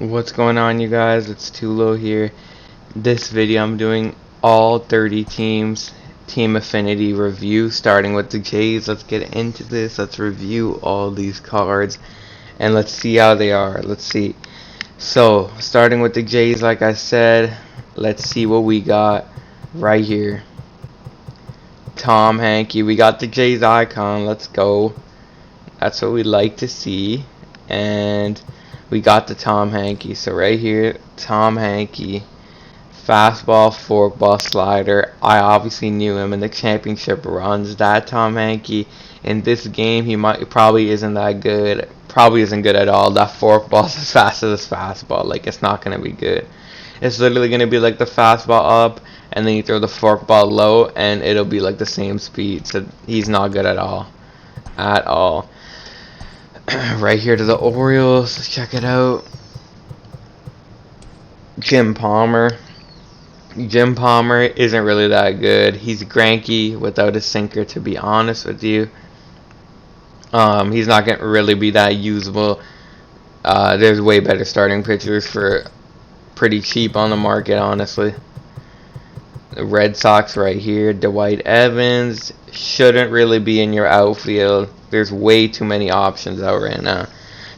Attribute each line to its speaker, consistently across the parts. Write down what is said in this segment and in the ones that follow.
Speaker 1: What's going on, you guys? It's Tulo here. This video I'm doing all 30 teams team affinity review, starting with the Jays. Let's get into this. Let's review all these cards and let's see how they are. Let's see. So starting with the Jays, like I said, let's see what we got right here. Tom Hankey. We got the Jays icon. Let's go. That's what we like to see. And we got the Tom Hankey. So right here, Tom Hankey, fastball, forkball, slider. I obviously knew him in the championship runs. That Tom Hankey in this game, he probably isn't that good. Probably isn't good at all. That forkball's as fast as his fastball. Like, it's not gonna be good. It's literally gonna be like the fastball up, and then you throw the forkball low, and it'll be like the same speed. So he's not good at all. At all. Right here to the Orioles. Let's check it out. Jim Palmer. Jim Palmer isn't really that good. He's cranky without a sinker, to be honest with you. He's not going to really be that usable. There's way better starting pitchers for pretty cheap on the market, honestly. The Red Sox right here. Dwight Evans shouldn't really be in your outfield. There's way too many options out right now.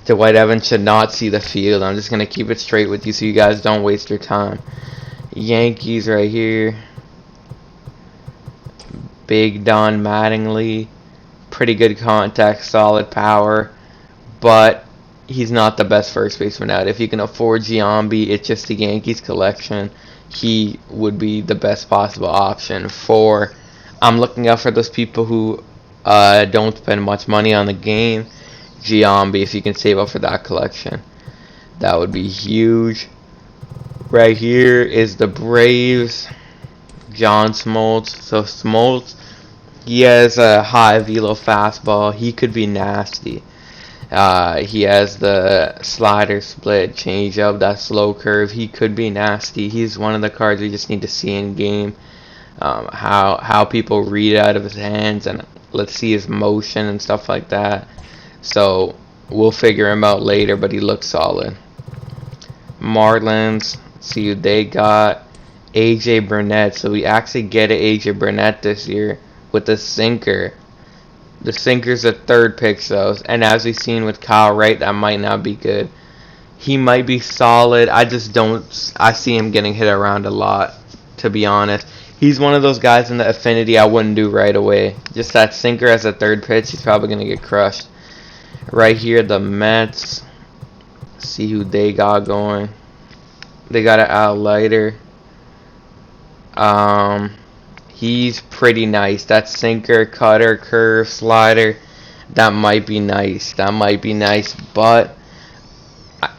Speaker 1: Dwight Evans should not see the field. I'm just going to keep it straight with you so you guys don't waste your time. Yankees right here. Big Don Mattingly. Pretty good contact, solid power. But he's not the best first baseman out. If you can afford Giambi, it's just the Yankees collection. He would be the best possible option for. I'm looking out for those people who don't spend much money on the game. Giambi, if you can save up for that collection, that would be huge. Right here is the Braves. John Smoltz. So Smoltz, he has a high velo fastball. He could be nasty. He has the slider, split, changeup, that slow curve. He could be nasty. He's one of the cards we just need to see in game. How people read out of his hands, and let's see his motion and stuff like that. So we'll figure him out later, but he looks solid. Marlins, see who they got. AJ Burnett. So we actually get an AJ Burnett this year with the sinker. The sinker's a third pitch though, and as we've seen with Kyle Wright, that might not be good. He might be solid. I see him getting hit around a lot, to be honest. He's one of those guys in the affinity I wouldn't do right away. Just that sinker as a third pitch, he's probably going to get crushed. Right here, the Mets. See who they got going. They got an Al Leiter. He's pretty nice. That sinker, cutter, curve, slider, that might be nice. That might be nice, but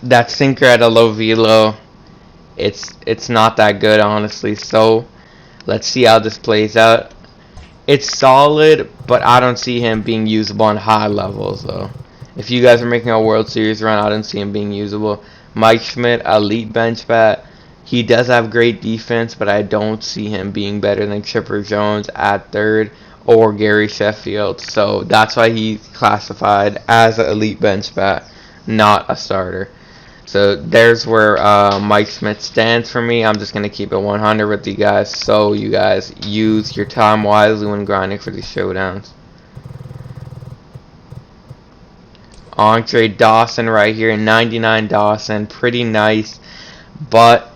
Speaker 1: that sinker at a low velo, it's not that good, honestly. So let's see how this plays out. It's solid, but I don't see him being usable on high levels, though. If you guys are making a World Series run, I don't see him being usable. Mike Schmidt, elite bench bat. He does have great defense, but I don't see him being better than Chipper Jones at third or Gary Sheffield. So that's why he's classified as an elite bench bat, not a starter. So there's where Mike Schmidt stands for me. I'm just going to keep it 100 with you guys. So you guys use your time wisely when grinding for these showdowns. Andre Dawson right here, 99 Dawson. Pretty nice. But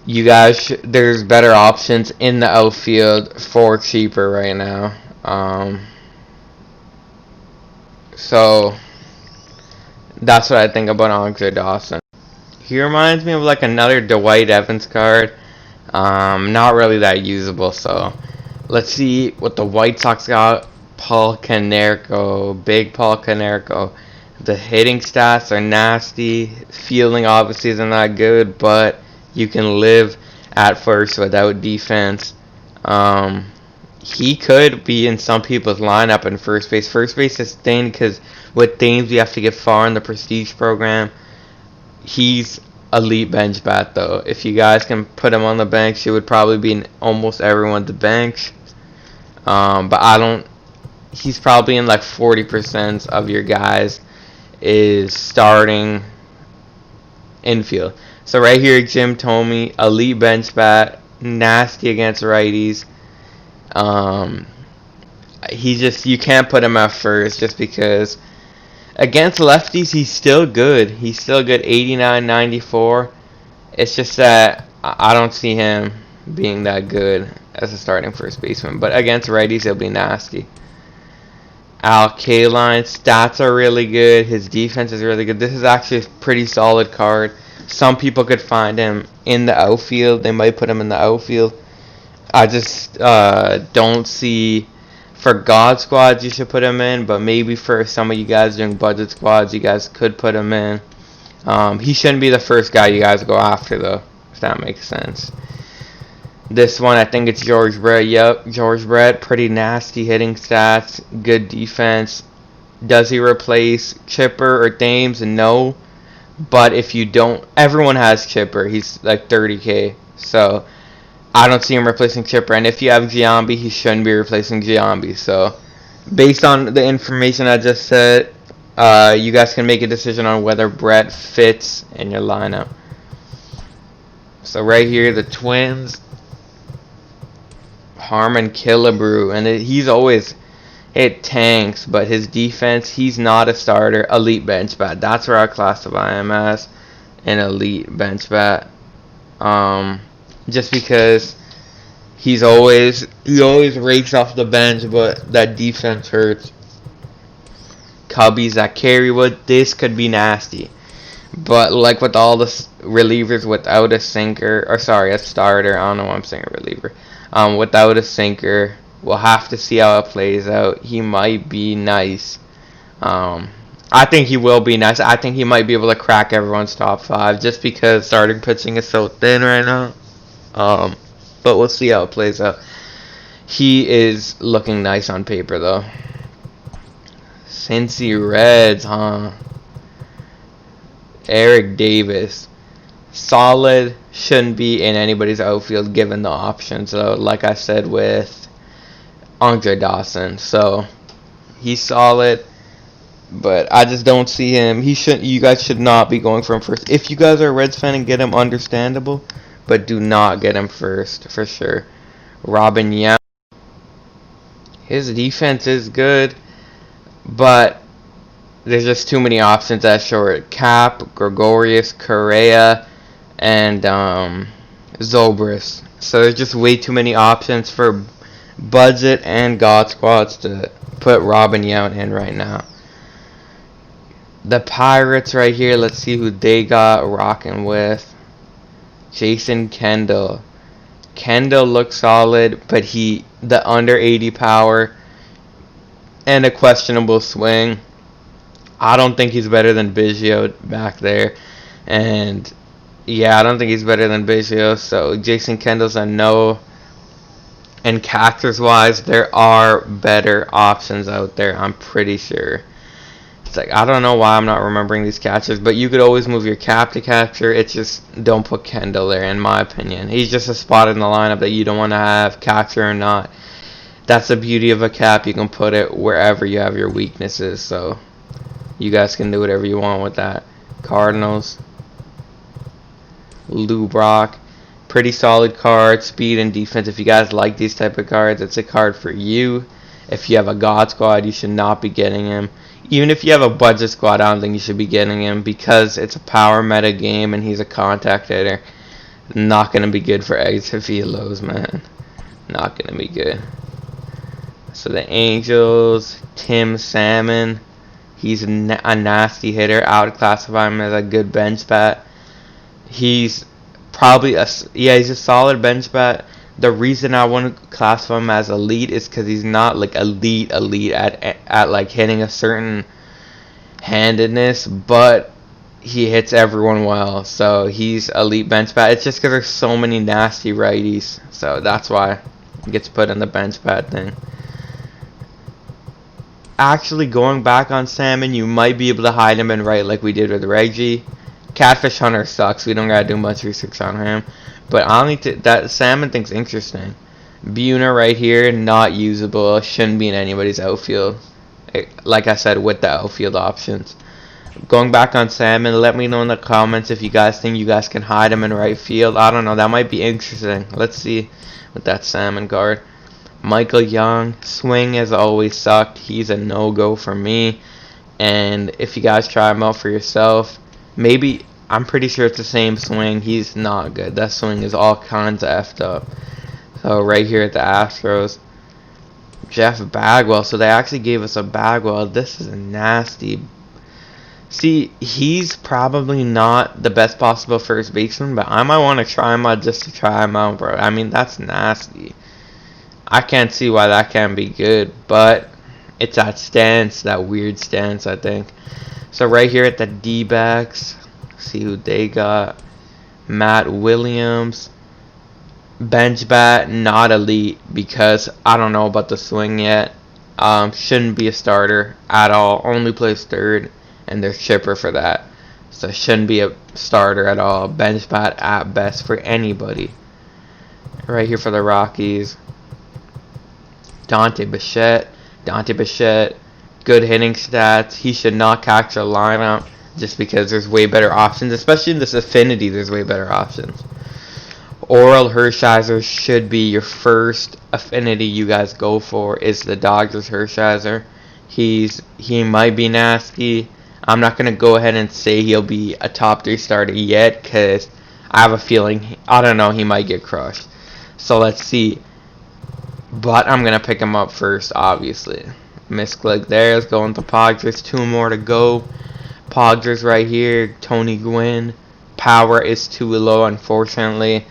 Speaker 1: you guys, there's better options in the outfield for cheaper right now. So that's what I think about Andre Dawson. He reminds me of like another Dwight Evans card. Not really that usable. So let's see what the White Sox got. Paul Konerko, big Paul Konerko. The hitting stats are nasty. Fielding obviously isn't that good, but you can live at first without defense. He could be in some people's lineup in first base. First base is thin because with Thames you have to get far in the prestige program. He's elite bench bat though. If you guys can put him on the bench, it would probably be in almost everyone's bench. But I don't. He's probably in like 40% of your guys is starting infield. So right here, Jim told me elite bench bat, nasty against righties. You can't put him at first just because against lefties he's still good. He's still good, 89, 94. It's just that I don't see him being that good as a starting first baseman. But against righties he'll be nasty. Kaline, stats are really good. His defense is really good. This is actually a pretty solid card. Some people could find him in the outfield. They might put him in the outfield. I just don't see. For God squads, you should put him in. But maybe for some of you guys doing budget squads, you guys could put him in. He shouldn't be the first guy you guys go after, though, if that makes sense. This one, I think it's George Brett. Yep, George Brett. Pretty nasty hitting stats. Good defense. Does he replace Chipper or Thames? No. But if you don't, everyone has Chipper. He's like 30K. So I don't see him replacing Chipper. And if you have Giambi, he shouldn't be replacing Giambi. So based on the information I just said, you guys can make a decision on whether Brett fits in your lineup. So right here, the Twins. Harmon, Killebrew, and he's always hit tanks, but his defense, he's not a starter. Elite bench bat. That's where I classify him as an elite bench bat. Just because he always rakes off the bench, but that defense hurts. Cubbies that carry wood, this could be nasty. But like with all the relievers without a sinker, or sorry, a starter, I don't know why I'm saying a reliever. Without a sinker, we'll have to see how it plays out. He might be nice. I think he will be nice. I think he might be able to crack everyone's top 5 just because starting pitching is so thin right now. But we'll see how it plays out. He is looking nice on paper, though. Cincy Reds, huh? Eric Davis. Solid. Shouldn't be in anybody's outfield given the options, though, like I said with Andre Dawson. So he's solid, but I just don't see him. You guys should not be going for him first. If you guys are a Reds fan and get him, understandable, but do not get him first for sure. Robin Yount. His defense is good, but there's just too many options at short. Cap, Gregorius, Correa, and Zobrist. So there's just way too many options for budget and God squads to put Robin Yount in right now. The Pirates right here, let's see who they got rocking with. Jason Kendall. Kendall looks solid, but the under 80 power and a questionable swing. I don't think he's better than Bichette back there. And yeah, I don't think he's better than Bichette. So Jason Kendall's a no. And catchers wise, there are better options out there, I'm pretty sure. It's like, I don't know why I'm not remembering these catchers, but you could always move your cap to catcher. It's just, don't put Kendall there, in my opinion. He's just a spot in the lineup that you don't want to have, catcher or not. That's the beauty of a cap. You can put it wherever you have your weaknesses, so you guys can do whatever you want with that. Cardinals. Lou Brock. Pretty solid card. Speed and defense. If you guys like these type of cards, it's a card for you. If you have a God squad, you should not be getting him. Even if you have a budget squad, I don't think you should be getting him because it's a power meta game and he's a contact hitter. Not going to be good for Exafilos, man. Not going to be good. So the Angels, Tim Salmon. He's a nasty hitter. I would classify him as a good bench bat. He's probably he's a solid bench bat. The reason I want to classify him as elite is because he's not like elite at like hitting a certain handedness, but he hits everyone well. So he's elite bench bat. It's just because there's so many nasty righties, so that's why he gets put in the bench bat thing. Actually, going back on Salmon, you might be able to hide him in right like we did with Reggie. Catfish Hunter sucks. We don't gotta do much research on him. But honestly, that Salmon thing's interesting. Buhner right here, not usable. Shouldn't be in anybody's outfield. Like I said, with the outfield options. Going back on Salmon, let me know in the comments if you guys think you guys can hide him in right field. I don't know, that might be interesting. Let's see with that Salmon card. Michael Young, swing has always sucked. He's a no-go for me. And if you guys try him out for yourself, maybe, I'm pretty sure it's the same swing. He's not good. That swing is all kinds of effed up. So right here at the Astros, Jeff Bagwell. So they actually gave us a Bagwell. This is nasty. See, he's probably not the best possible first baseman, but I might want to try him out just to try him out, bro. I mean, that's nasty. I can't see why that can't be good, but it's that stance, that weird stance, I think. So right here at the D-backs, see who they got. Matt Williams. Bench bat, not elite, because I don't know about the swing yet. Shouldn't be a starter at all. Only plays third, and they're chipper for that. So shouldn't be a starter at all. Bench bat at best for anybody. Right here for the Rockies, Dante Bichette. Dante Bichette, good hitting stats. He should not catch a lineup just because there's way better options. Especially in this Affinity, there's way better options. Oral Hershiser should be your first Affinity you guys go for. Is the Dodgers Hershiser. He might be nasty. I'm not going to go ahead and say he'll be a top 3 starter yet, because I have a feeling, I don't know, he might get crushed. So let's see. But I'm going to pick him up first, obviously. Misclick there. Let's go into Padres. 2 more to go. Padres right here. Tony Gwynn. Power is too low, unfortunately.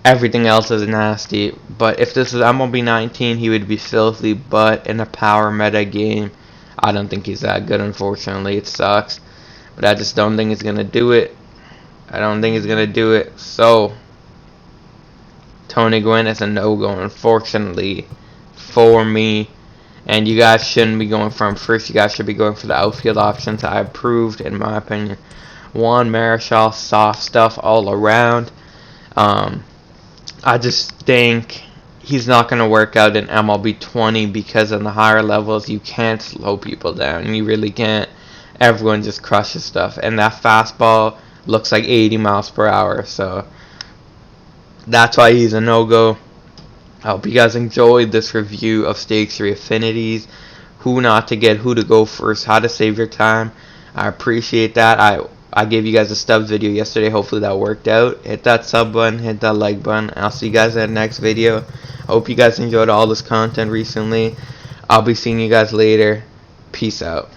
Speaker 1: Everything else is nasty. But if this is MLB 19, he would be filthy. But in a power meta game, I don't think he's that good, unfortunately. It sucks. But I just don't think he's going to do it. I don't think he's going to do it. So, Tony Gwynn is a no-go, unfortunately, for me. And you guys shouldn't be going for him first. You guys should be going for the outfield options I approved, in my opinion. Juan Marichal, soft stuff all around. I just think he's not going to work out in MLB 20 because on the higher levels you can't slow people down. You really can't. Everyone just crushes stuff. And that fastball looks like 80 miles per hour. So that's why he's a no-go. I hope you guys enjoyed this review of Stakes 3 Affinities. Who not to get, who to go first, how to save your time. I appreciate that. I gave you guys a stub video yesterday. Hopefully that worked out. Hit that sub button, hit that like button. I'll see you guys in the next video. I hope you guys enjoyed all this content recently. I'll be seeing you guys later. Peace out.